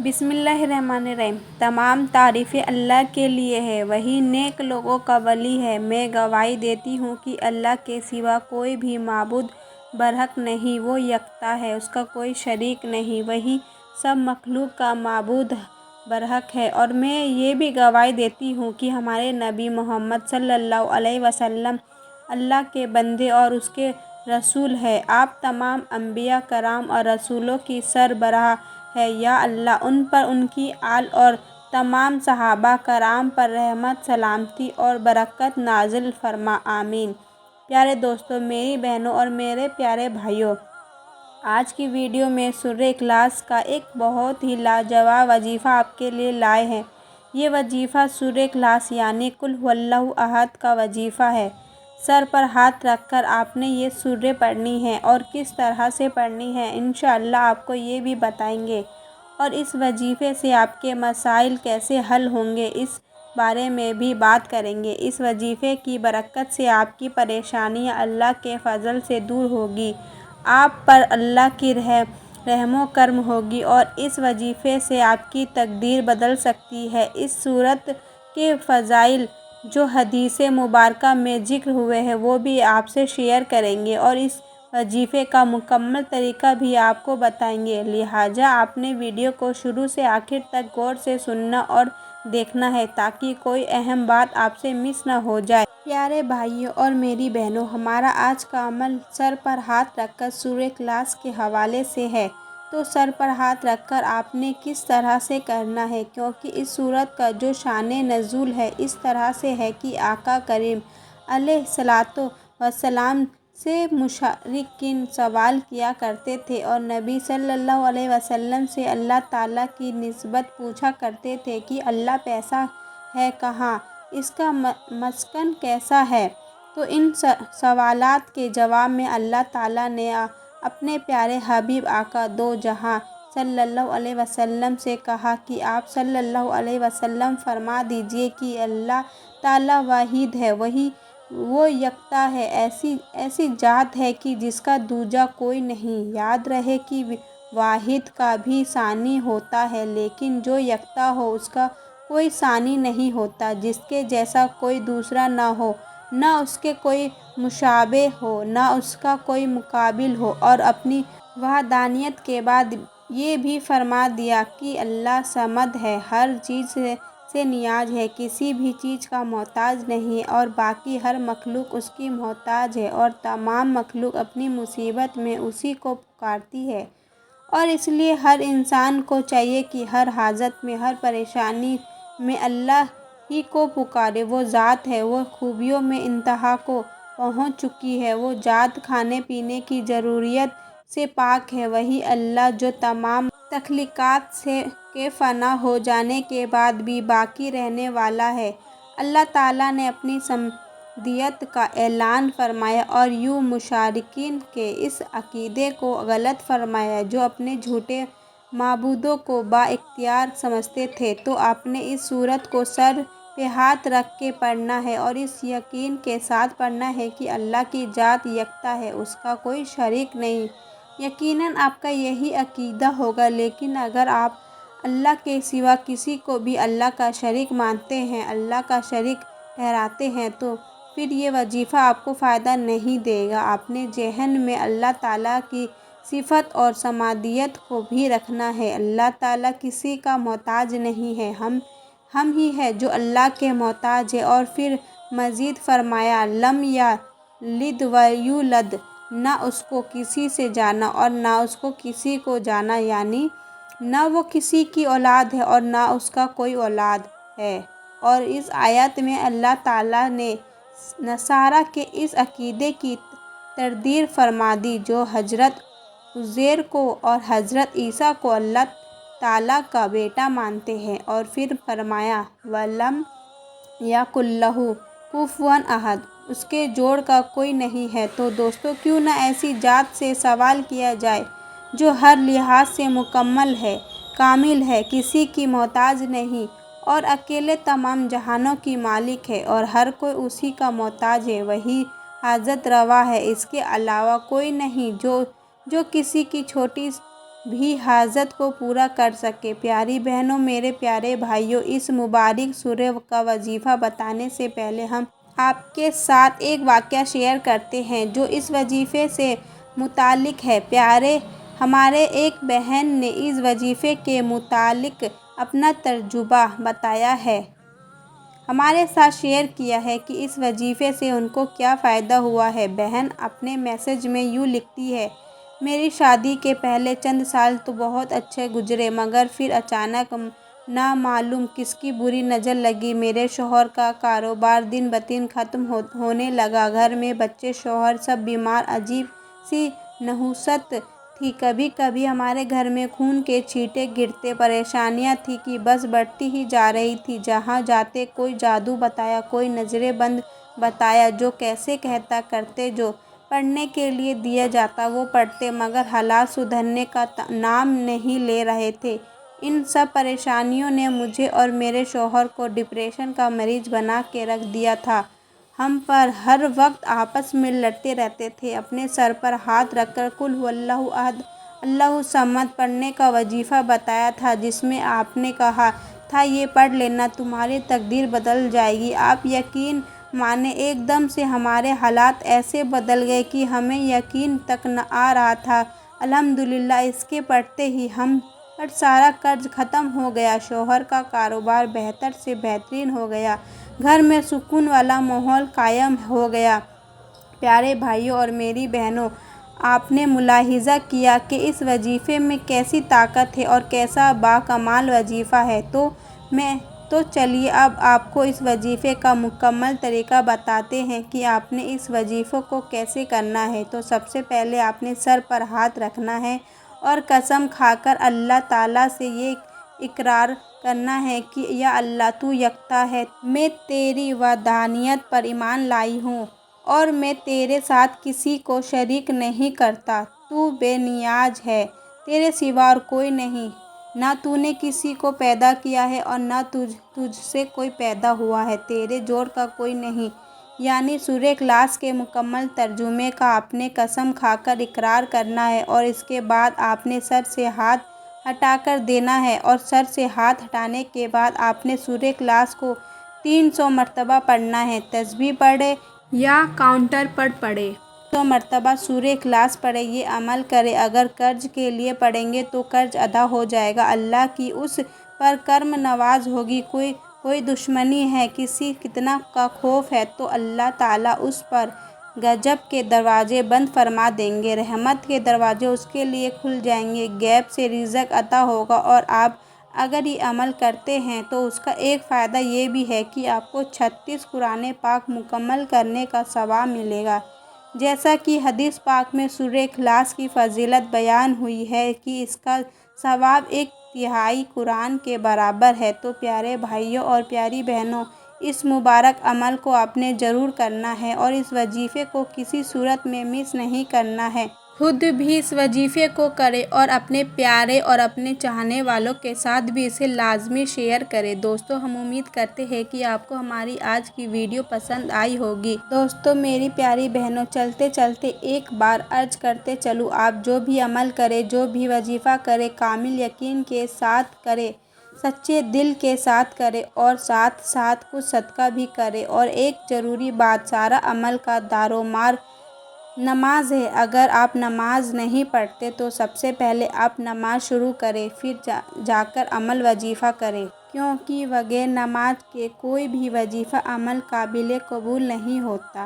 बिस्मिल्लाहिर्रहमानिर्रहीम। तमाम तारीफ़ें अल्लाह के लिए है, वही नेक लोगों का वली है। मैं गवाही देती हूँ कि अल्लाह के सिवा कोई भी माबूद बरहक नहीं, वो यकता है, उसका कोई शरीक नहीं, वही सब मखलूक का माबूद बरहक है। और मैं ये भी गवाही देती हूँ कि हमारे नबी मोहम्मद सल्लल्लाहु अलैहि वसल्लम अल्लाह के बंदे और उसके रसूल है। आप तमाम अम्बिया कराम और रसूलों की सरबराह है। या अल्लाह उन पर, उनकी आल और तमाम सहाबा कराम पर रहमत, सलामती और बरकत नाजिल फरमा, आमीन। प्यारे दोस्तों, मेरी बहनों और मेरे प्यारे भाइयों, आज की वीडियो में सूरह इखलास का एक बहुत ही लाजवाब वजीफ़ा आपके लिए लाए हैं। ये वजीफ़ा सूरह इखलास यानी कुल हुवल्लाहु अहद का वजीफ़ा है। सर पर हाथ रखकर आपने ये सूरह पढ़नी है और किस तरह से पढ़नी है इंशाअल्लाह आपको ये भी बताएंगे। और इस वजीफ़े से आपके मसाइल कैसे हल होंगे इस बारे में भी बात करेंगे। इस वजीफ़े की बरकत से आपकी परेशानियां अल्लाह के फ़ज़ल से दूर होगी, आप पर अल्लाह की रहमो करम होगी और इस वजीफ़े से आपकी तकदीर बदल सकती है। इस सूरत के फ़ज़ाइल जो हदीस मुबारका में ज़िक्र हुए हैं वो भी आपसे शेयर करेंगे और इस वजीफ़े का मुकम्मल तरीका भी आपको बताएंगे। लिहाजा आपने वीडियो को शुरू से आखिर तक गौर से सुनना और देखना है ताकि कोई अहम बात आपसे मिस ना हो जाए। प्यारे भाइयों और मेरी बहनों, हमारा आज का अमल सर पर हाथ रखकर सूरह इखलास के हवाले से है। तो सर पर हाथ रखकर आपने किस तरह से करना है, क्योंकि इस सूरत का जो शाने नज़ूल है इस तरह से है कि आका करीम अलैहिस्सलातो वस्सलाम से मुशरिकीन सवाल किया करते थे और नबी सल्लल्लाहु अलैहि वसल्लम से अल्लाह ताला की निस्बत पूछा करते थे कि अल्लाह पैसा है कहाँ, इसका मस्कन कैसा है। तो इन सवालात के जवाब में अल्लाह ताला ने अपने प्यारे हबीब आका दो जहां सल्लल्लाहु अलैहि वसल्लम से कहा कि आप सल्लल्लाहु अलैहि वसल्लम फरमा दीजिए कि अल्लाह ताला वाहिद है, वही वो यकता है, ऐसी जात है कि जिसका दूजा कोई नहीं। याद रहे कि वाहिद का भी सानी होता है, लेकिन जो यकता हो उसका कोई सानी नहीं होता, जिसके जैसा कोई दूसरा ना हो, ना उसके कोई मुशाबे हो, ना उसका कोई मुकाबिल हो। और अपनी वहदानियत के बाद ये भी फरमा दिया कि अल्लाह समद है, हर चीज़ से नियाज है, किसी भी चीज़ का मोहताज नहीं और बाकी हर मखलूक उसकी मोहताज है और तमाम मखलूक अपनी मुसीबत में उसी को पुकारती है। और इसलिए हर इंसान को चाहिए कि हर हाजत में, हर परेशानी में अल्लाह ही को पुकारे। वो ज़ात है, वो खूबियों में इंतहा को पहुँच चुकी है, वो ज़ात खाने पीने की ज़रूरियत से पाक है। वही अल्लाह जो तमाम तख्लीक़ात से के फ़ना हो जाने के बाद भी बाकी रहने वाला है। अल्लाह ताला ने अपनी समदियत का ऐलान फरमाया और यूँ मुशरिकीन के इस अक़ीदे को गलत फरमाया जो अपने झूठे माबूदों को बाइख्तियार समझते थे। तो आपने इस सूरत को सर पे हाथ रख के पढ़ना है और इस यकीन के साथ पढ़ना है कि अल्लाह की ज़ात यकता है, उसका कोई शरीक नहीं। यकीनन आपका यही अक़ीदा होगा, लेकिन अगर आप अल्लाह के सिवा किसी को भी अल्लाह का शरीक मानते हैं, अल्लाह का शरीक ठहराते हैं, तो फिर ये वजीफ़ा आपको फ़ायदा नहीं देगा। आपने ज़हन में अल्लाह ताला की सिफ़त और समादियत को भी रखना है। अल्लाह ताला किसी का मोहताज नहीं है, हम ही है जो अल्लाह के मोहताज है। और फिर मज़ीद फरमाया, लम यलिद व यूलद, ना उसको किसी से जाना और ना उसको किसी को जाना, यानी ना वो किसी की औलाद है और ना उसका कोई औलाद है। और इस आयत में अल्लाह ताला ने नसारा के इस अक़ीदे की तरदीद फरमा दी जो हज़रत उज़ैर को और हज़रत ईसा को अल्लाह ताला का बेटा मानते हैं। और फिर फरमाया, वलम यकुल्लहु कुफुवन अहद, उसके जोड़ का कोई नहीं है। तो दोस्तों, क्यों ना ऐसी ज़ात से सवाल किया जाए जो हर लिहाज से मुकम्मल है, कामिल है, किसी की मोहताज नहीं और अकेले तमाम जहानों की मालिक है और हर कोई उसी का मोहताज है, वही हाजत रवा है, इसके अलावा कोई नहीं, जो किसी की छोटी بھی حاجت کو پورا کر سکے۔ پیاری بہنوں، میرے پیارے بھائیوں، اس مبارک سورہ کا وظیفہ بتانے سے پہلے ہم آپ کے ساتھ ایک واقعہ شیئر کرتے ہیں جو اس وظیفے سے متعلق ہے۔ ہمارے ایک بہن نے اس وظیفے کے متعلق اپنا تجربہ بتایا ہے، ہمارے ساتھ شیئر کیا ہے کہ اس وظیفے سے ان کو کیا فائدہ ہوا ہے۔ بہن اپنے میسج میں یوں لکھتی ہے: میری شادی کے پہلے چند سال تو بہت اچھے گزرے، مگر پھر اچانک نامعلوم کس کی بری نظر لگی۔ میرے شوہر کا کاروبار دن بدن ختم ہونے لگا، گھر میں بچے، شوہر سب بیمار، عجیب سی نحوست تھی۔ کبھی کبھی ہمارے گھر میں خون کے چھینٹے گرتے، پریشانیاں تھیں کہ بس بڑھتی ہی جا رہی تھیں۔ جہاں جاتے کوئی جادو بتایا، کوئی نظریں بند بتایا، جو کیسے کہتا کرتے، جو پڑھنے کے لیے دیا جاتا وہ پڑھتے، مگر حالات سدھرنے کا نام نہیں لے رہے تھے۔ ان سب پریشانیوں نے مجھے اور میرے شوہر کو ڈپریشن کا مریض بنا کے رکھ دیا تھا۔ ہم پر ہر وقت آپس میں لڑتے رہتے تھے۔ اپنے سر پر ہاتھ رکھ کر قل ھو اللہ احد اللہ الصمد پڑھنے کا وظیفہ بتایا تھا، جس میں آپ نے کہا تھا یہ پڑھ لینا، تمہاری تقدیر بدل جائے گی۔ آپ یقین مانیں ایک دم سے ہمارے حالات ایسے بدل گئے کہ ہمیں یقین تک نہ آ رہا تھا۔ الحمدللہ اس کے پڑھتے ہی ہم پر سارا قرض ختم ہو گیا، شوہر کا کاروبار بہتر سے بہترین ہو گیا، گھر میں سکون والا ماحول قائم ہو گیا۔ پیارے بھائیوں اور میری بہنوں، آپ نے ملاحظہ کیا کہ اس وظیفے میں کیسی طاقت ہے اور کیسا باکمال وظیفہ ہے۔ تو چلیے اب آپ کو اس وظیفے کا مکمل طریقہ بتاتے ہیں کہ آپ نے اس وظیفے کو کیسے کرنا ہے۔ تو سب سے پہلے آپ نے سر پر ہاتھ رکھنا ہے اور قسم کھا کر اللہ تعالیٰ سے یہ اقرار کرنا ہے کہ یا اللہ تو یکتا ہے، میں تیری وحدانیت پر ایمان لائی ہوں اور میں تیرے ساتھ کسی کو شریک نہیں کرتا، تو بے نیاز ہے، تیرے سوا اور کوئی نہیں، نہ تو نے کسی کو پیدا کیا ہے اور نہ تجھ سے کوئی پیدا ہوا ہے، تیرے جوڑ کا کوئی نہیں۔ یعنی سورہ اخلاص کے مکمل ترجمے کا آپ نے قسم کھا کر اقرار کرنا ہے اور اس کے بعد آپ نے سر سے ہاتھ ہٹا کر دینا ہے، اور سر سے ہاتھ ہٹانے کے بعد آپ نے سورہ اخلاص کو 300 مرتبہ پڑھنا ہے۔ تسبیح پڑھیں یا کاؤنٹر پر پڑھیں، 300 مرتبہ سورہ اخلاص پڑھیں، یہ عمل کریں۔ اگر قرض کے لیے پڑھیں گے تو قرض ادا ہو جائے گا، اللہ کی اس پر کرم نواز ہوگی۔ کوئی دشمنی ہے، کسی فتنہ کا خوف ہے تو اللہ تعالیٰ اس پر غضب کے دروازے بند فرما دیں گے، رحمت کے دروازے اس کے لیے کھل جائیں گے، غیب سے رزق عطا ہوگا۔ اور آپ اگر یہ عمل کرتے ہیں تو اس کا ایک فائدہ یہ بھی ہے کہ آپ کو 36 قرآن پاک مکمل کرنے کا ثواب ملے گا، جیسا کہ حدیث پاک میں سورہ اخلاص کی فضیلت بیان ہوئی ہے کہ اس کا ثواب 1/3 قرآن کے برابر ہے۔ تو پیارے بھائیوں اور پیاری بہنوں، اس مبارک عمل کو آپ نے ضرور کرنا ہے اور اس وظیفے کو کسی صورت میں مس نہیں کرنا ہے۔ خود بھی اس وظیفے کو کریں اور اپنے پیارے اور اپنے چاہنے والوں کے ساتھ بھی اسے لازمی شیئر کریں۔ دوستو، ہم امید کرتے ہیں کہ آپ کو ہماری آج کی ویڈیو پسند آئی ہوگی۔ دوستو، میری پیاری بہنوں، چلتے چلتے ایک بار عرض کرتے چلوں، آپ جو بھی عمل کریں، جو بھی وظیفہ کریں، کامل یقین کے ساتھ کریں، سچے دل کے ساتھ کریں اور ساتھ ساتھ کچھ صدقہ بھی کریں۔ اور ایک ضروری بات، سارا عمل کا دارومدار نماز ہے۔ اگر آپ نماز نہیں پڑھتے تو سب سے پہلے آپ نماز شروع کریں، پھر جا کر عمل وظیفہ کریں، کیونکہ بغیر نماز کے کوئی بھی وظیفہ عمل قابل قبول نہیں ہوتا۔